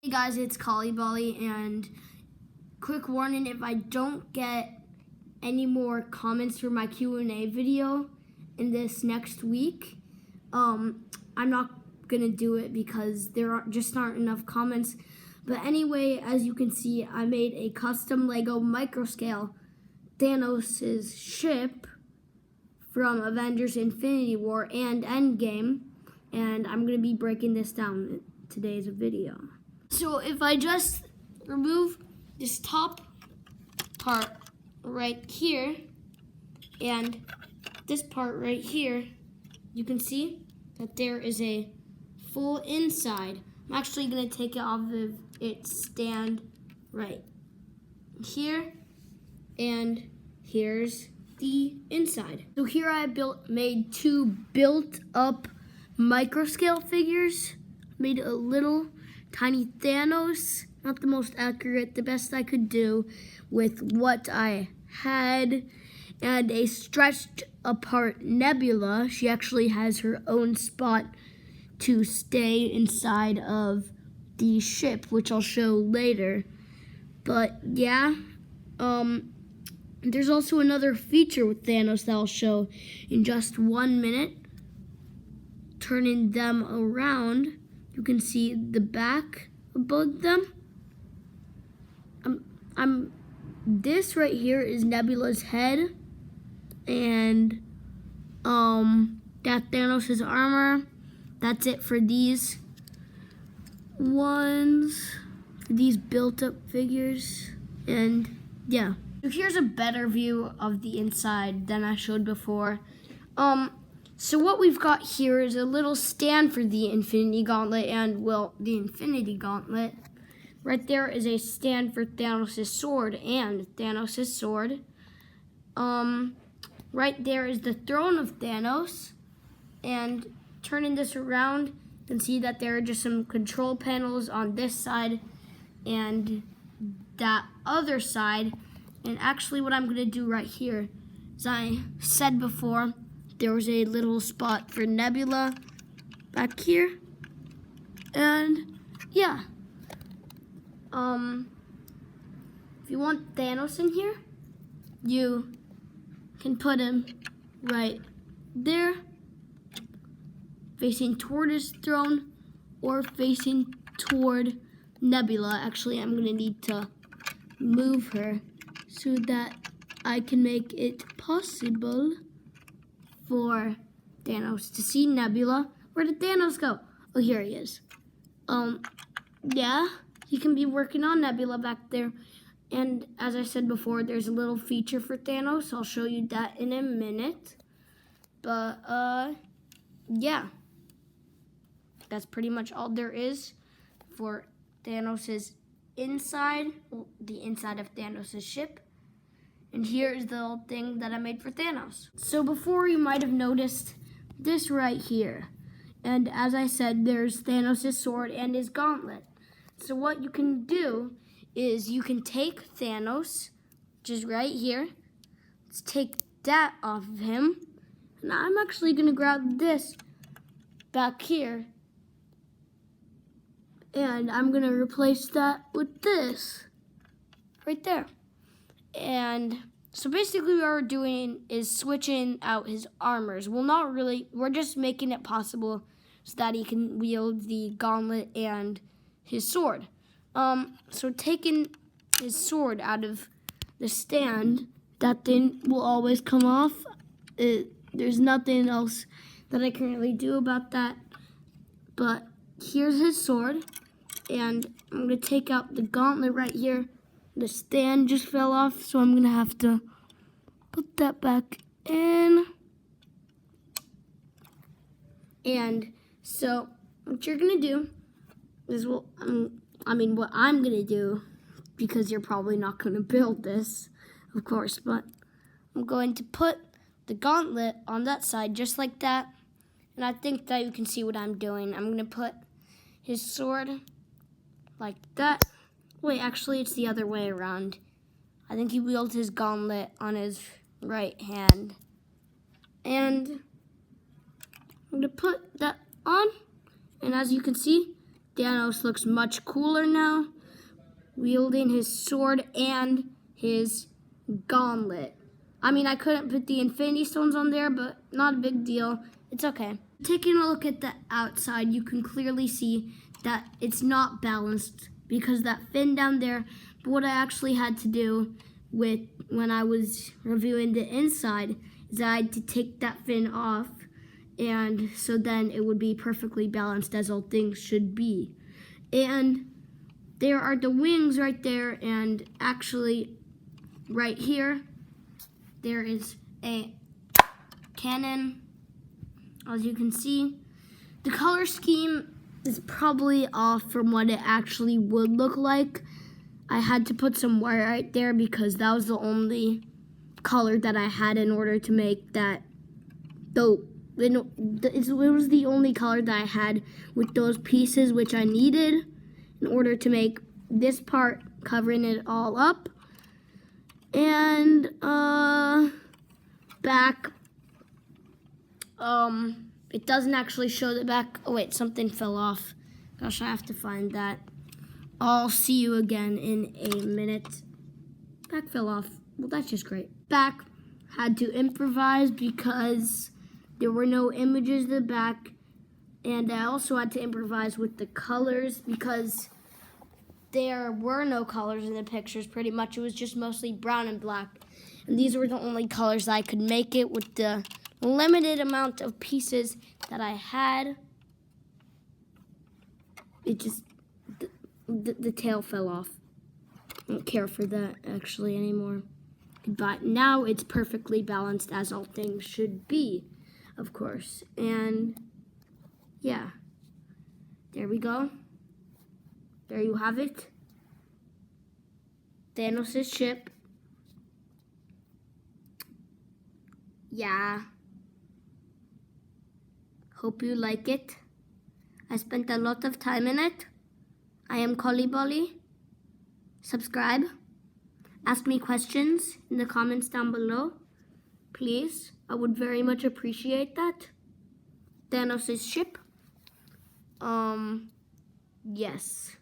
Hey guys, it's Collie and quick warning, if I don't get any more comments for my Q&A video in this next week, I'm not gonna do it because there aren't enough comments. But anyway, as you can see, I made a custom Lego microscale Thanos' ship from Avengers Infinity War and Endgame, and I'm gonna be breaking this down in today's video. So if I just remove this top part right here and this part right here, you can see that there is a full inside. I'm actually going to take it off of its stand right here, and here's the inside. So here I made two built up microscale figures, made a little tiny Thanos, not the most accurate, the best I could do with what I had, and a stretched apart Nebula. She actually has her own spot to stay inside of the ship, which I'll show later. But yeah, there's also another feature with Thanos that I'll show in just 1 minute. Turning them around, you can see the back of both them. This right here is Nebula's head, and that Thanos' armor. That's it for these ones, for these built up figures, and yeah. So here's a better view of the inside than I showed before. So what we've got here is a little stand for the Infinity Gauntlet and, well, the Infinity Gauntlet. Right there is a stand for Thanos' sword and Thanos' sword. Right there is the throne of Thanos. And turning this around, you can see that there are just some control panels on this side and that other side. And actually what I'm going to do right here, as I said before, there was a little spot for Nebula back here. And yeah. If you want Thanos in here, you can put him right there, facing toward his throne or facing toward Nebula. Actually, I'm gonna need to move her so that I can make it possible for Thanos to see Nebula. Where did Thanos go? Oh, here he is. Yeah, he can be working on Nebula back there. And as I said before, there's a little feature for Thanos. I'll show you that in a minute. But, yeah. That's pretty much all there is for Thanos' inside, well, the inside of Thanos' ship. And here's the little thing that I made for Thanos. So before, you might have noticed this right here. And as I said, there's Thanos' sword and his gauntlet. So what you can do is you can take Thanos, which is right here. Let's take that off of him. And I'm actually going to grab this back here. And I'm going to replace that with this right there. And so basically what we're doing is switching out his armors. Well, not really. We're just making it possible so that he can wield the gauntlet and his sword. So taking his sword out of the stand, that thing will always come off. There's nothing else that I can really do about that. But here's his sword, and I'm going to take out the gauntlet right here. The stand just fell off, so I'm going to have to put that back in. And so what you're going to do is, well, what I'm going to do, because you're probably not going to build this, of course, but I'm going to put the gauntlet on that side just like that. And I think that you can see what I'm doing. I'm going to put his sword like that. Wait, actually, it's the other way around. I think he wields his gauntlet on his right hand. And I'm going to put that on. And as you can see, Thanos looks much cooler now, wielding his sword and his gauntlet. I mean, I couldn't put the Infinity Stones on there, but not a big deal. It's okay. Taking a look at the outside, you can clearly see that it's not balanced because that fin down there. But what I actually had to do when I was reviewing the inside is I had to take that fin off, and so then it would be perfectly balanced as all things should be. And there are the wings right there, and actually right here there is a cannon. As you can see, the color scheme is probably off from what it actually would look like. I had to put some wire right there because that was the only color that I had in order to make that. Though it was the only color that I had with those pieces which I needed in order to make this part covering it all up. And back, it doesn't actually show the back. Oh wait, something fell off. Gosh, I have to find that. I'll see you again in a minute. Back fell off. Well, that's just great. Back had to improvise because there were no images in the back. And I also had to improvise with the colors because there were no colors in the pictures. Pretty much it was just mostly brown and black. And these were the only colors I could make it with the limited amount of pieces that I had. It just, the tail fell off. I don't care for that actually anymore. But now it's perfectly balanced as all things should be, of course. And yeah, there we go. There you have it. Thanos' ship. Yeah. Hope you like it. I spent a lot of time in it. I am Collie. Subscribe. Ask me questions in the comments down below. Please. I would very much appreciate that. Thanos' ship. Yes.